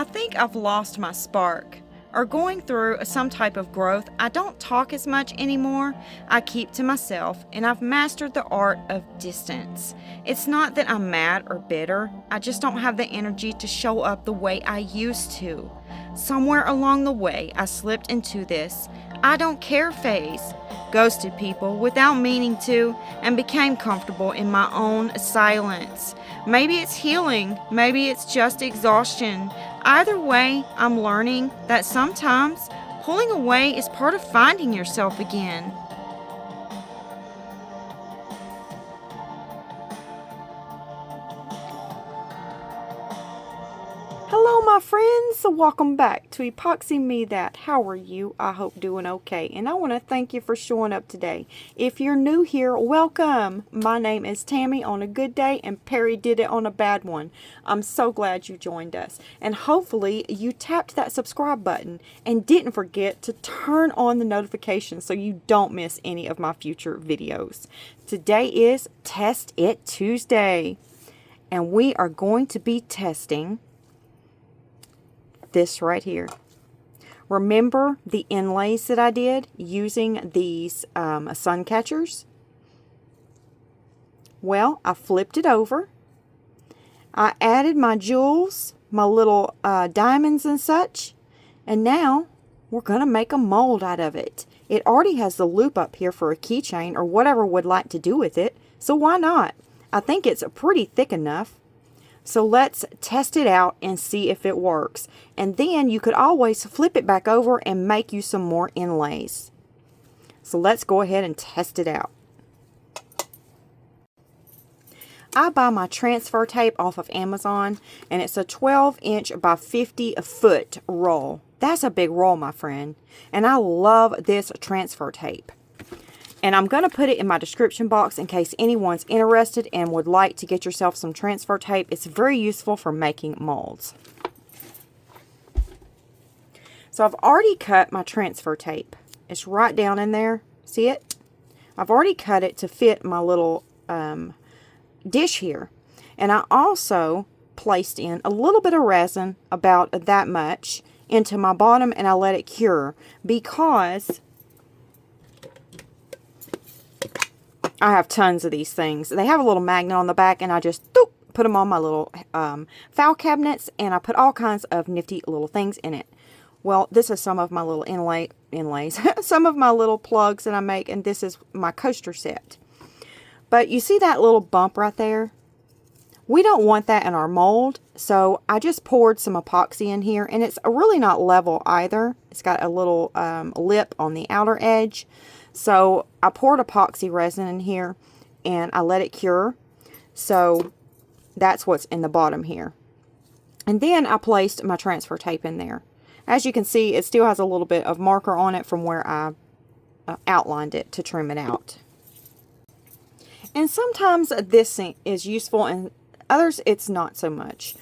I think I've lost my spark, or going through some type of growth. I don't talk as much anymore. I keep to myself, and I've mastered the art of distance. It's not that I'm mad or bitter, I just don't have the energy to show up the way I used to. Somewhere along the way, I slipped into this I don't care phase, ghosted people without meaning to, and became comfortable in my own silence. Maybe it's healing, maybe it's just exhaustion. Either way, I'm learning that sometimes pulling away is part of finding yourself again. Hello, my friends. Welcome back to Epoxy Me That. How are you? I hope doing okay. And I want to thank you for showing up today. If you're new here, welcome. My name is Tammy on a good day, and Perry did it on a bad one. I'm so glad you joined us. And hopefully you tapped that subscribe button and didn't forget to turn on the notifications so you don't miss any of my future videos. Today is Test It Tuesday. And we are going to be testing this right here. Remember the inlays that I did using these SUNCATCHERS? Well, I flipped it over. I added my jewels, my little diamonds and such, and now we're going to make a mold out of it. It already has the loop up here for a keychain or whatever would like to do with it, so why not? I think it's pretty thick enough. So let's test it out and see if it works. And then you could always flip it back over and make you some more inlays. So let's go ahead and test it out. I buy my transfer tape off of Amazon, and it's a 12-inch by 50-foot roll. That's a big roll, my friend. And I love this transfer tape. And I'm going to put it in my description box in case anyone's interested and would like to get yourself some transfer tape. It's very useful for making molds. So I've already cut my transfer tape. It's right down in there. See it? I've already cut it to fit my little dish here. And I also placed in a little bit of resin, about that much, into my bottom, and I let it cure because I have tons of these things. They have a little magnet on the back, and I just put them on my little file cabinets, and I put all kinds of nifty little things in it. Well, this is some of my little inlays, some of my little plugs that I make, and this is my coaster set. But you see that little bump right there? We don't want that in our mold, so I just poured some epoxy in here, and it's really not level either. It's got a little lip on the outer edge. So I poured epoxy resin in here and I let it cure. So that's what's in the bottom here. And then I placed my transfer tape in there. As you can see, it still has a little bit of marker on it from where I outlined it to trim it out. And sometimes this is useful and others it's not so much.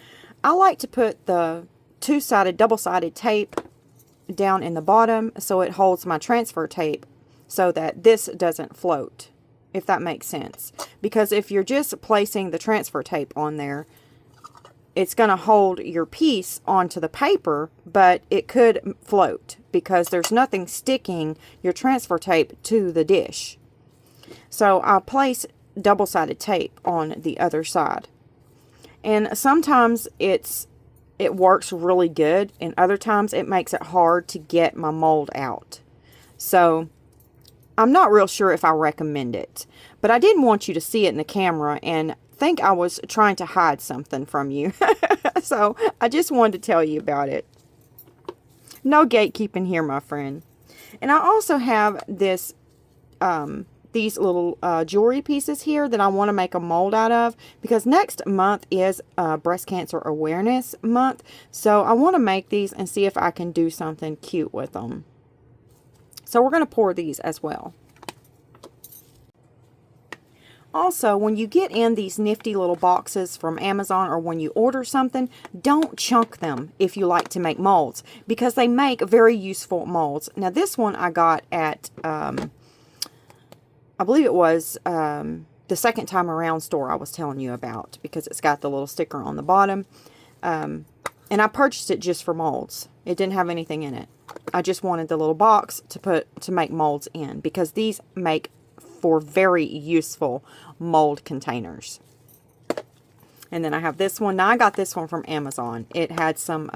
I like to put the two-sided, double-sided tape down in the bottom so it holds my transfer tape, so that this doesn't float, if that makes sense. Because if you're just placing the transfer tape on there, it's going to hold your piece onto the paper, but it could float because there's nothing sticking your transfer tape to the dish. So I place double-sided tape on the other side. And sometimes it works really good, and other times it makes it hard to get my mold out. So I'm not real sure if I recommend it, but I didn't want you to see it in the camera and think I was trying to hide something from you. So I just wanted to tell you about it. No gatekeeping here, my friend. And I also have this, these little jewelry pieces here that I want to make a mold out of, because next month is Breast Cancer Awareness Month. So I want to make these and see if I can do something cute with them. So we're going to pour these as well. Also, when you get in these nifty little boxes from Amazon or when you order something, don't chunk them if you like to make molds, because they make very useful molds. Now this one I got at, I believe it was the second time around store I was telling you about, because it's got the little sticker on the bottom. And I purchased it just for molds. It didn't have anything in it. I just wanted the little box to make molds in, because these make for very useful mold containers. And then I have this one. Now I got this one from Amazon. It had some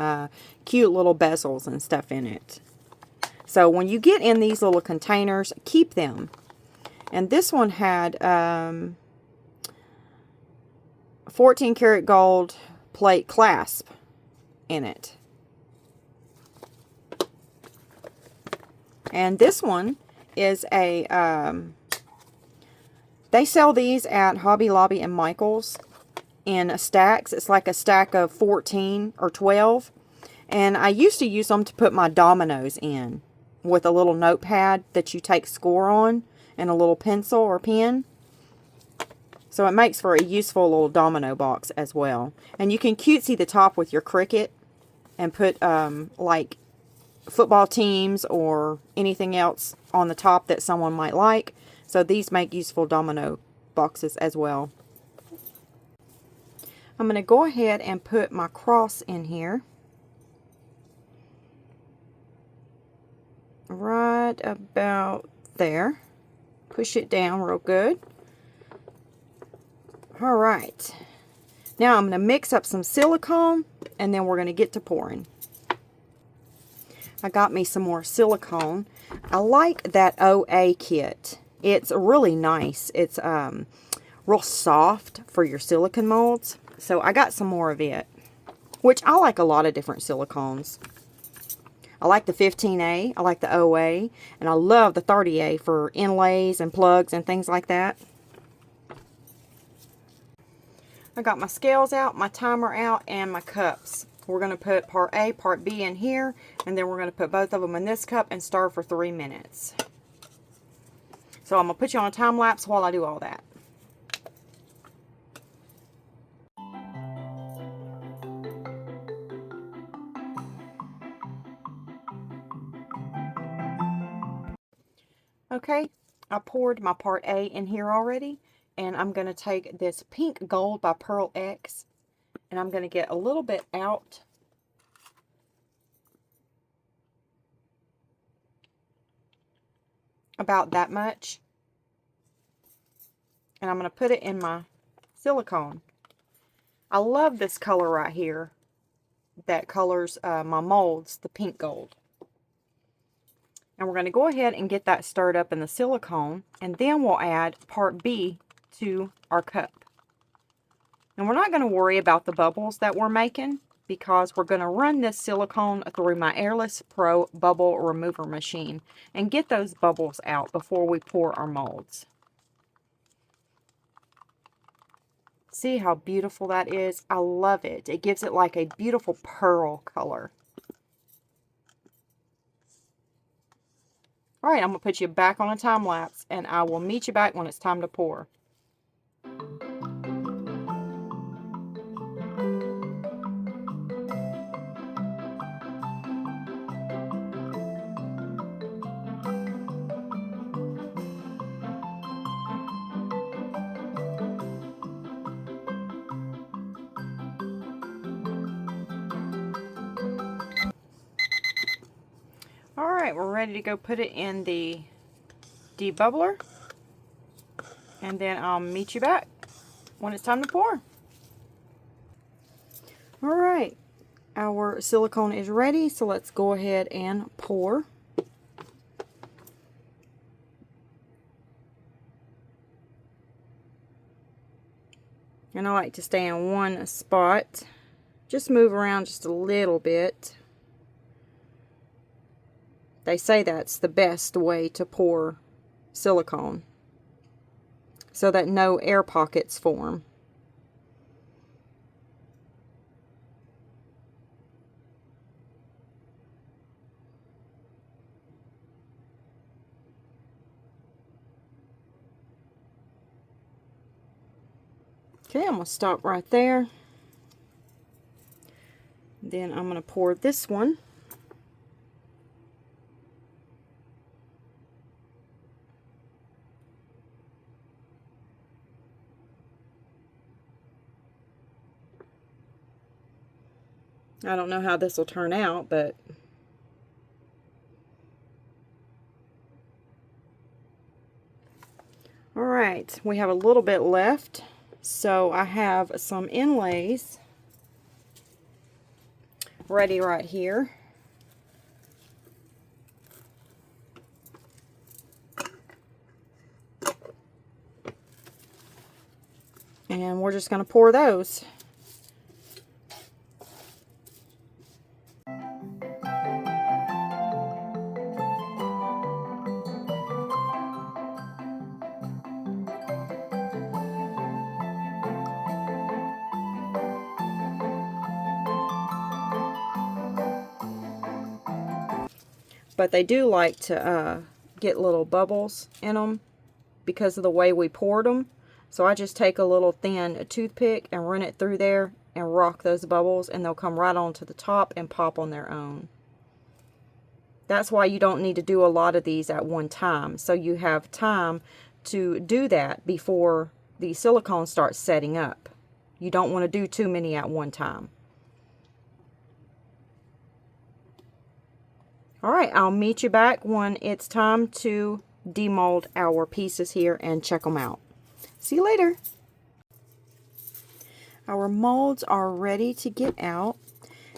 cute little bezels and stuff in it. So when you get in these little containers, keep them. And this one had 14 karat gold plate clasp in it. And this one is a, they sell these at Hobby Lobby and Michael's in stacks. It's like a stack of 14 or 12. And I used to use them to put my dominoes in with a little notepad that you take score on and a little pencil or pen. So it makes for a useful little domino box as well. And you can cutesy the top with your Cricut and put like football teams or anything else on the top that someone might like. So these make useful domino boxes as well. I'm going to go ahead and put my cross in here. Right about there. Push it down real good. Alright. Now I'm going to mix up some silicone and then we're going to get to pouring. I got me some more silicone. I like that OA kit. It's really nice. It's real soft for your silicone molds. So I got some more of it, which I like a lot of different silicones. I like the 15A, I like the OA, and I love the 30A for inlays and plugs and things like that. I got my scales out, my timer out, and my cups. We're going to put part A, part B in here, and then we're going to put both of them in this cup and stir for 3 minutes. So I'm going to put you on a time lapse while I do all that. Okay, I poured my part A in here already, and I'm going to take this Pink Gold by Pearl X, and I'm going to get a little bit out. About that much. And I'm going to put it in my silicone. I love this color right here that colors my molds, the pink gold. And we're going to go ahead and get that stirred up in the silicone, and then we'll add part B to our cup. And we're not going to worry about the bubbles that we're making, because we're going to run this silicone through my Airless Pro bubble remover machine and get those bubbles out before we pour our molds. See how beautiful that is? I love it. It gives it like a beautiful pearl color. Alright, I'm going to put you back on a time lapse, and I will meet you back when it's time to pour. Alright, we're ready to go put it in the debubbler, and then I'll meet you back when it's time to pour. Alright, our silicone is ready, so let's go ahead and pour. And I like to stay in one spot. Just move around just a little bit. They say that's the best way to pour silicone, so that no air pockets form. Okay, I'm going to stop right there. Then I'm going to pour this one. I don't know how this will turn out, but all right, we have a little bit left. So I have some inlays ready right here. And we're just going to pour those. But they do like to get little bubbles in them because of the way we poured them. So I just take a little thin toothpick and run it through there and rock those bubbles, and they'll come right onto the top and pop on their own. That's why you don't need to do a lot of these at one time. So you have time to do that before the silicone starts setting up. You don't want to do too many at one time. Alright, I'll meet you back when it's time to demold our pieces here and check them out. See you later. Our molds are ready to get out,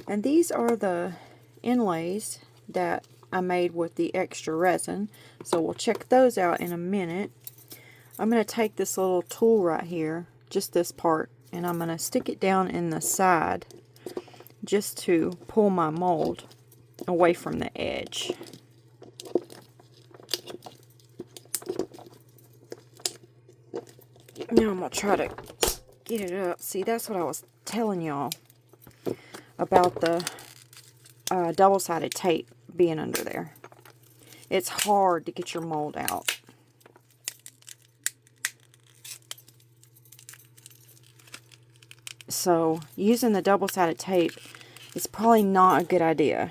and these are the inlays that I made with the extra resin, so we'll check those out in a minute. I'm going to take this little tool right here, just this part, and I'm going to stick it down in the side just to pull my mold away from the edge. Now I'm going to try to get it up. See, that's what I was telling y'all about the double-sided tape being under there. It's hard to get your mold out. So using the double-sided tape is probably not a good idea.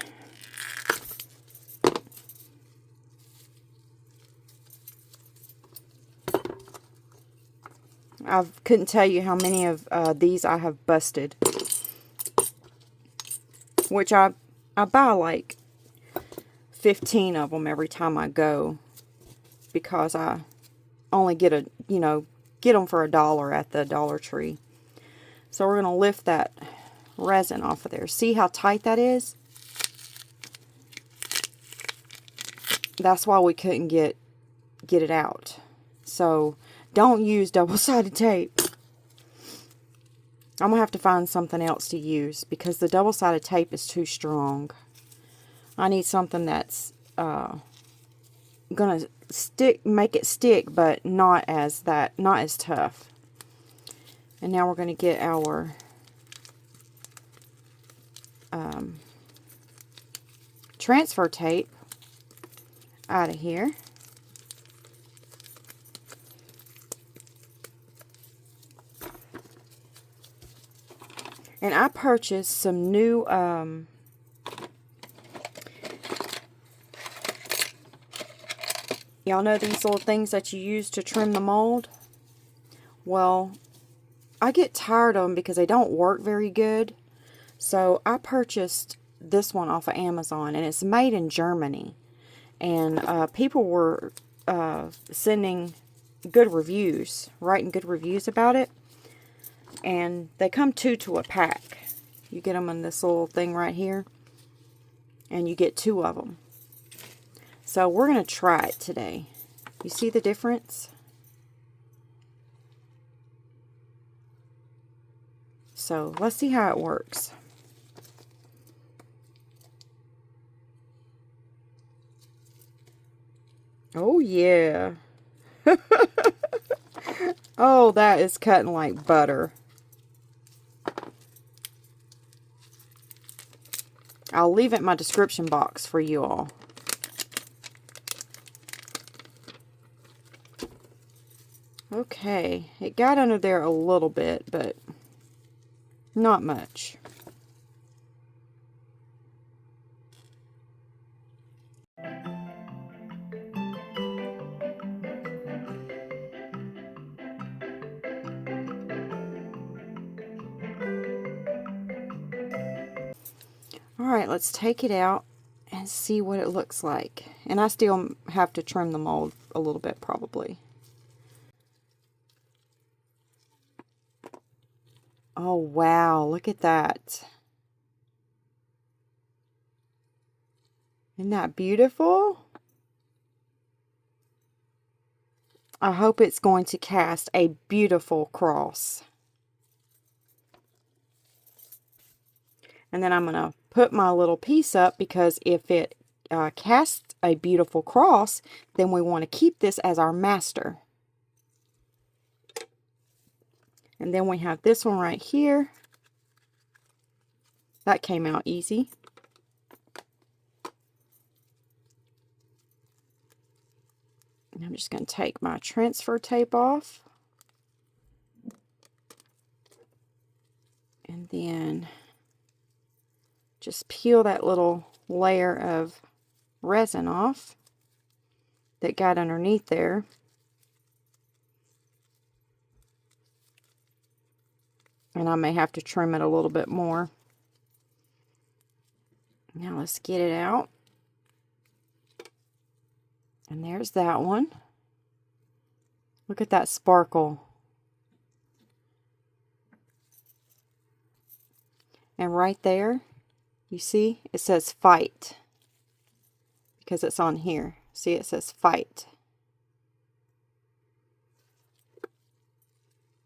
I couldn't tell you how many of these I have busted. Which I buy like 15 of them every time I go, because I only get get them for $1 at the Dollar Tree. So we're going to lift that resin off of there. See how tight that is? That's why we couldn't get it out. So don't use double-sided tape. I'm going to have to find something else to use because the double-sided tape is too strong. I need something that's going to make it stick, but not as tough. And now we're going to get our transfer tape out of here. And I purchased some new y'all know these little things that you use to trim the mold? Well, I get tired of them because they don't work very good. So I purchased this one off of Amazon, and it's made in Germany. And people were sending good reviews, writing good reviews about it. And they come 2 to a pack. You get them in this little thing right here, and you get 2 of them. So we're going to try it today. You see the difference? So let's see how it works. Oh yeah. Oh, that is cutting like butter. I'll leave it in my description box for you all. Okay, it got under there a little bit, but not much. Alright, let's take it out and see what it looks like. And I still have to trim the mold a little bit probably. Oh wow, look at that. Isn't that beautiful? I hope it's going to cast a beautiful cross. And then I'm going to put my little piece up, because if it casts a beautiful cross, then we want to keep this as our master. And then we have this one right here. That came out easy. And I'm just going to take my transfer tape off. And then just peel that little layer of resin off that got underneath there. And I may have to trim it a little bit more. Now let's get it out. And there's that one. Look at that sparkle. And right there, you see, it says fight. Because it's on here. See, it says fight.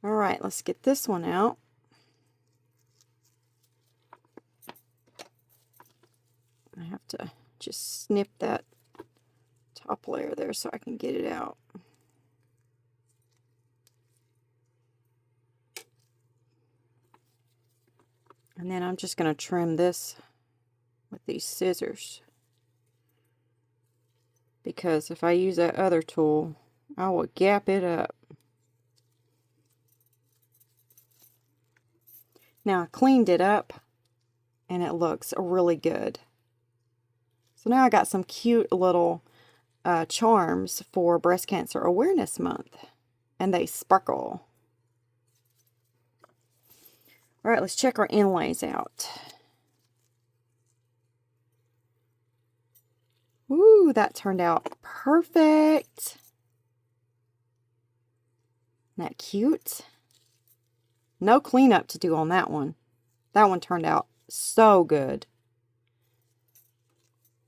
Alright, let's get this one out. I have to just snip that top layer there so I can get it out. And then I'm just going to trim this with these scissors. Because if I use that other tool, I will gap it up. Now I cleaned it up and it looks really good. So now I got some cute little charms for Breast Cancer Awareness Month. And they sparkle. Alright, let's check our inlays out. Ooh, that turned out perfect. Isn't that cute? No cleanup to do on that one. That one turned out so good.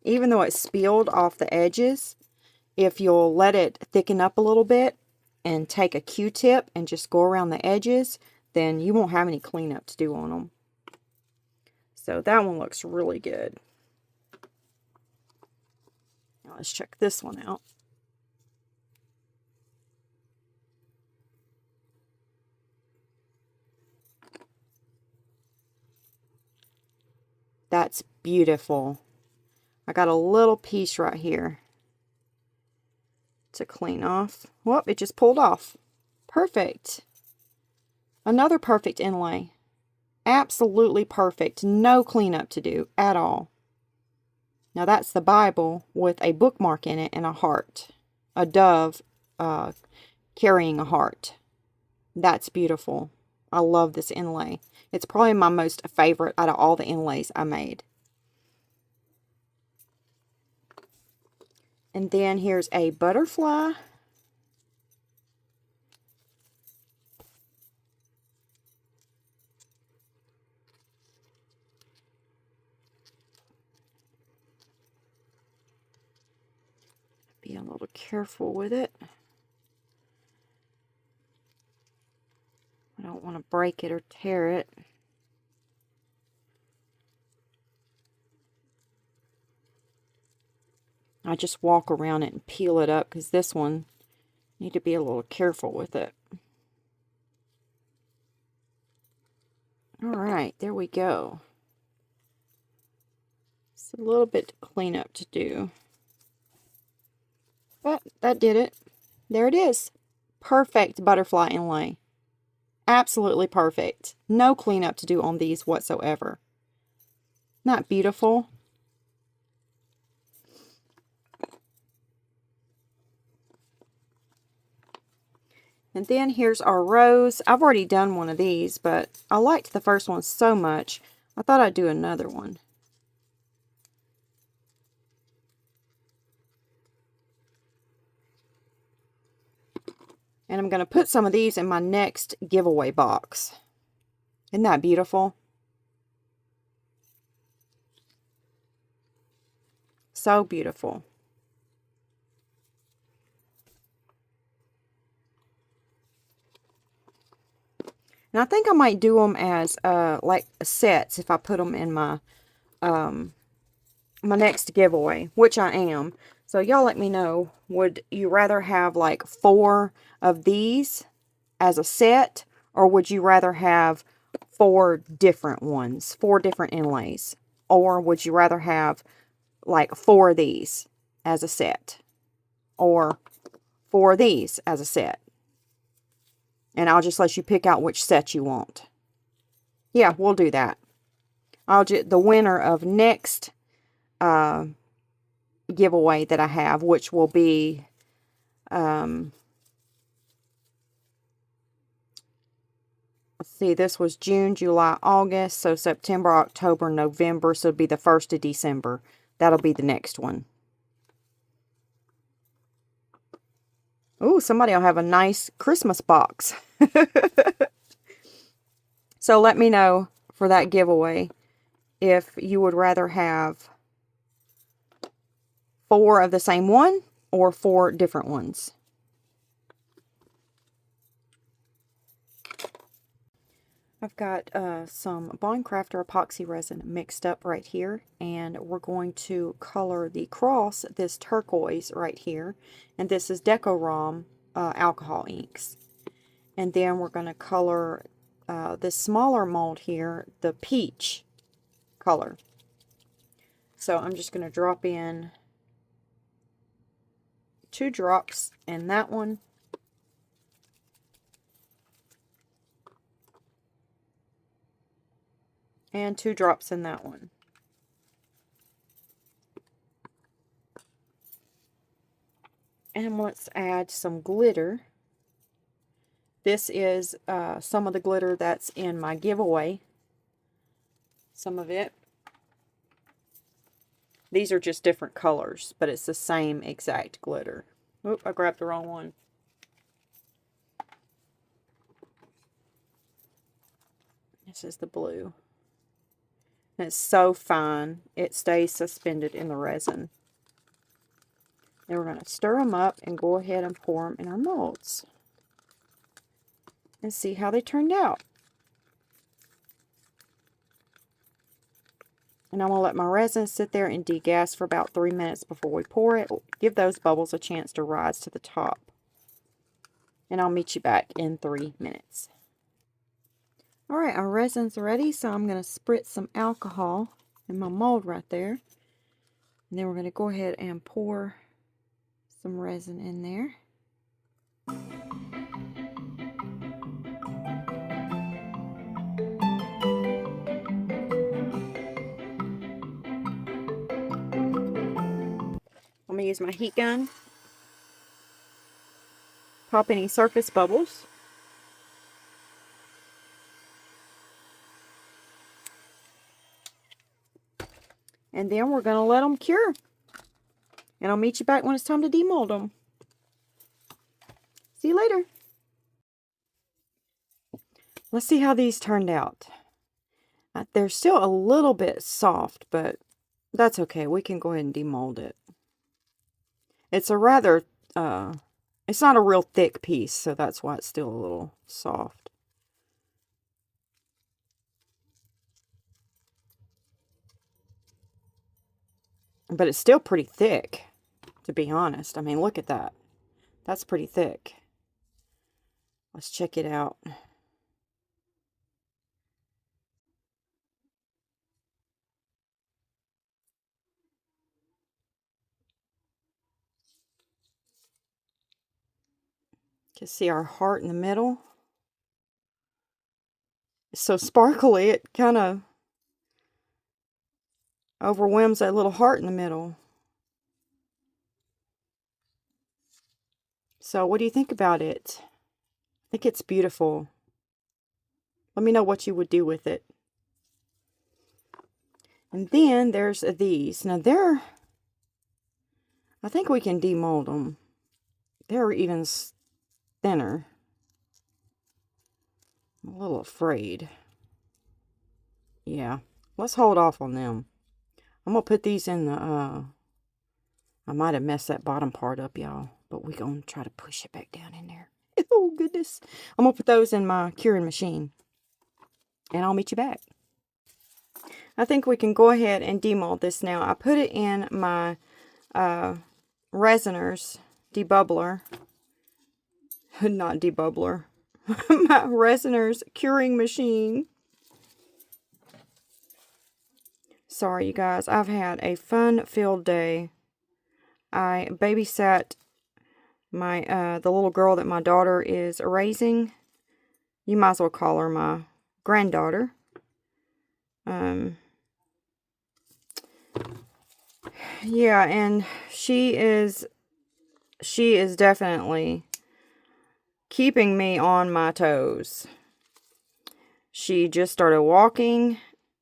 Even though it spilled off the edges, if you'll let it thicken up a little bit and take a Q-tip and just go around the edges, then you won't have any cleanup to do on them. So that one looks really good. Now let's check this one out. That's beautiful. I got a little piece right here to clean off. Whoop, it just pulled off. Perfect. Another perfect inlay. Absolutely perfect. No cleanup to do at all. Now that's the Bible with a bookmark in it and a heart. A dove carrying a heart. That's beautiful. I love this inlay. It's probably my most favorite out of all the inlays I made. And then here's a butterfly. Be a little careful with it. I don't want to break it or tear it. I just walk around it and peel it up, because this one, need to be a little careful with it. Alright, there we go. It's a little bit to clean up to do. But that did it. There it is. Perfect butterfly inlay. Absolutely perfect. No cleanup to do on these whatsoever. Not beautiful? And then here's our rose. I've already done one of these, but I liked the first one so much, I thought I'd do another one. And I'm going to put some of these in my next giveaway box. Isn't that beautiful? So beautiful. And I think I might do them as like sets if I put them in my my next giveaway, which I am. So y'all let me know, would you rather have like 4 of these as a set, or would you rather have 4 different ones, 4 different inlays? Or would you rather have like 4 of these as a set, or 4 of these as a set? And I'll just let you pick out which set you want. Yeah, we'll do that. I'll just, the winner of next giveaway that I have, which will be let's see, this was June, July, August, so September, October, November, so it'll be the 1st of December. That'll be the next one. Ooh, somebody will have a nice Christmas box. So let me know for that giveaway if you would rather have 4 of the same one or 4 different ones. I've got some Bond Crafter epoxy resin mixed up right here, and we're going to color the cross, this turquoise right here, and this is Decorom alcohol inks. And then we're going to color this smaller mold here, the peach color. So I'm just going to drop in 2 drops in that one. And 2 drops in that one. And let's add some glitter. This is some of the glitter that's in my giveaway. Some of it. These are just different colors, but it's the same exact glitter. Oop, I grabbed the wrong one. This is the blue. And it's so fine, it stays suspended in the resin. Then we're going to stir them up and go ahead and pour them in our molds. And see how they turned out. And I'm going to let my resin sit there and degas for about 3 minutes before we pour it. Give those bubbles a chance to rise to the top. And I'll meet you back in 3 minutes. Alright, our resin's ready, so I'm going to spritz some alcohol in my mold right there. And then we're going to go ahead and pour some resin in there. I'm going to use my heat gun. Pop any surface bubbles. And then we're going to let them cure. And I'll meet you back when it's time to demold them. See you later. Let's see how these turned out. They're still a little bit soft, but that's okay. We can go ahead and demold it. It's a rather, it's not a real thick piece, so that's why it's still a little soft. But it's still pretty thick, to be honest. I mean, look at that. That's pretty thick. Let's check it out. You can see our heart in the middle. It's so sparkly, it kind of overwhelms that little heart in the middle. So what do you think about it? I think it's beautiful. Let me know what you would do with it. And then there's these. Now I think we can demold them. They're even thinner. I'm a little afraid. Yeah, let's hold off on them. I'm going to put these in the, I might have messed that bottom part up, y'all. But we're going to try to push it back down in there. Oh, goodness. I'm going to put those in my curing machine. And I'll meet you back. I think we can go ahead and demold this now. I put it in my resiners debubbler. Not debubbler. My resiners curing machine. Sorry, you guys. I've had a fun-filled day. I babysat my the little girl that my daughter is raising. You might as well call her my granddaughter. Yeah, and she is definitely keeping me on my toes. She just started walking,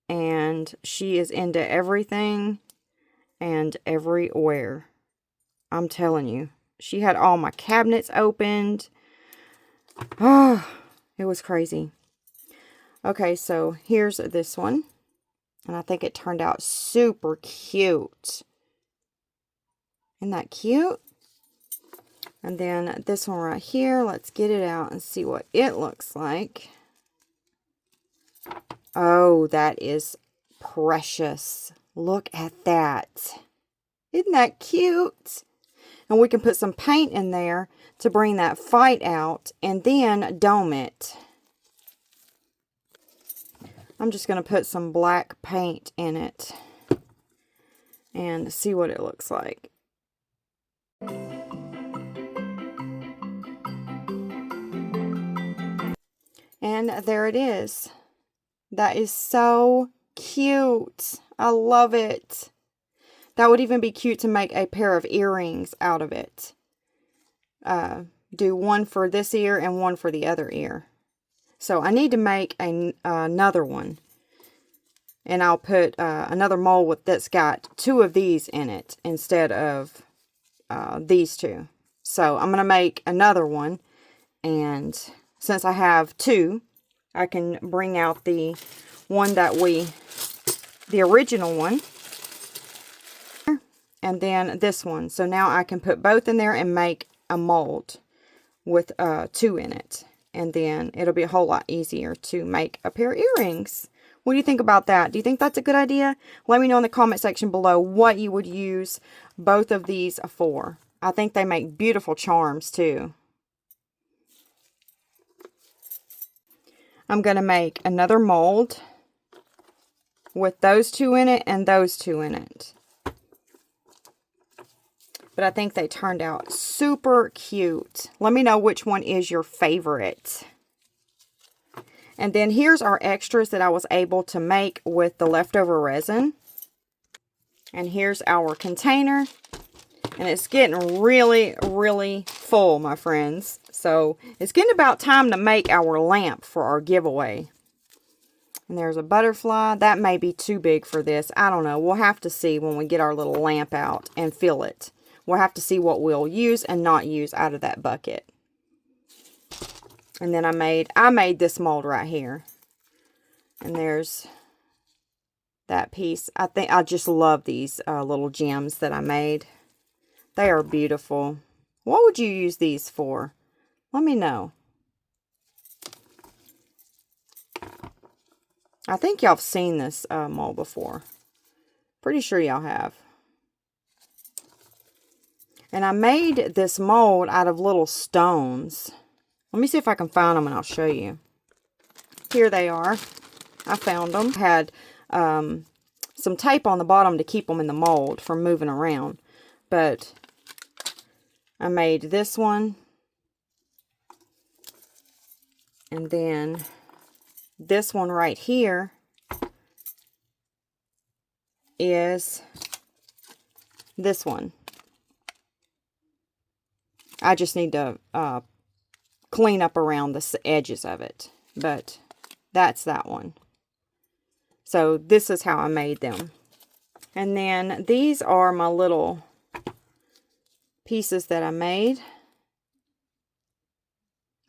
and she is into everything and everywhere. I'm telling you. She had all my cabinets opened. Oh, it was crazy. Okay, so here's this one. And I think it turned out super cute. Isn't that cute? And then this one right here. Let's get it out and see what it looks like. Oh, that is precious. Look at that. Isn't that cute? And we can put some paint in there to bring that fight out and then dome it. I'm just going to put some black paint in it and see what it looks like. And there it is. That is so cute. I love it. That would even be cute to make a pair of earrings out of it. Do one for this ear and one for the other ear. So I need to make another one. And I'll put another mold that's got 2 of these in it instead of these 2. So I'm going to make another one. And since I have 2, I can bring out the one that the original one. And then this one. So now I can put both in there and make a mold with 2 in it. And then it'll be a whole lot easier to make a pair of earrings. What do you think about that? Do you think that's a good idea? Let me know in the comment section below what you would use both of these for. I think they make beautiful charms too. I'm going to make another mold with those 2 in it and those 2 in it. But I think they turned out super cute. Let me know which one is your favorite. And then here's our extras that I was able to make with the leftover resin. And here's our container. And it's getting really, really full, my friends. So it's getting about time to make our lamp for our giveaway. And there's a butterfly. That may be too big for this. I don't know. We'll have to see when we get our little lamp out and fill it. We'll have to see what we'll use and not use out of that bucket. And then I made this mold right here. And there's that piece. I just love these little gems that I made. They are beautiful. What would you use these for? Let me know. I think y'all have seen this mold before. Pretty sure y'all have. And I made this mold out of little stones. Let me see if I can find them and I'll show you. Here they are. I found them. I had some tape on the bottom to keep them in the mold from moving around. But I made this one. And then this one right here is this one. I just need to clean up around the edges of it. But that's that one. So this is how I made them. And then these are my little pieces that I made.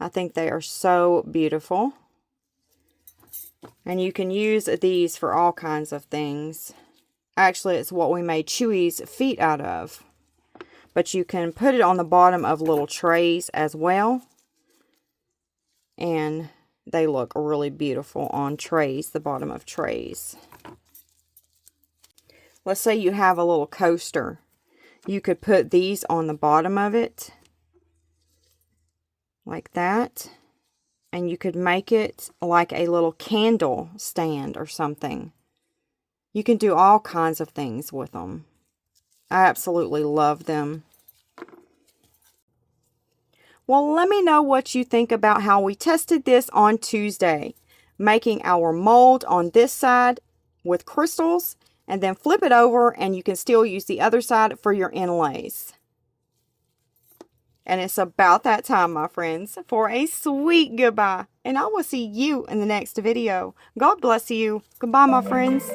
I think they are so beautiful. And you can use these for all kinds of things. Actually, it's what we made Chewy's feet out of. But you can put it on the bottom of little trays as well. And they look really beautiful on trays, the bottom of trays. Let's say you have a little coaster. You could put these on the bottom of it. Like that. And you could make it like a little candle stand or something. You can do all kinds of things with them. I absolutely love them. Well, let me know what you think about how we tested this on Tuesday. Making our mold on this side with crystals, and then flip it over and you can still use the other side for your inlays. And it's about that time, my friends, for a sweet goodbye. And I will see you in the next video. God bless you. Goodbye, my friends.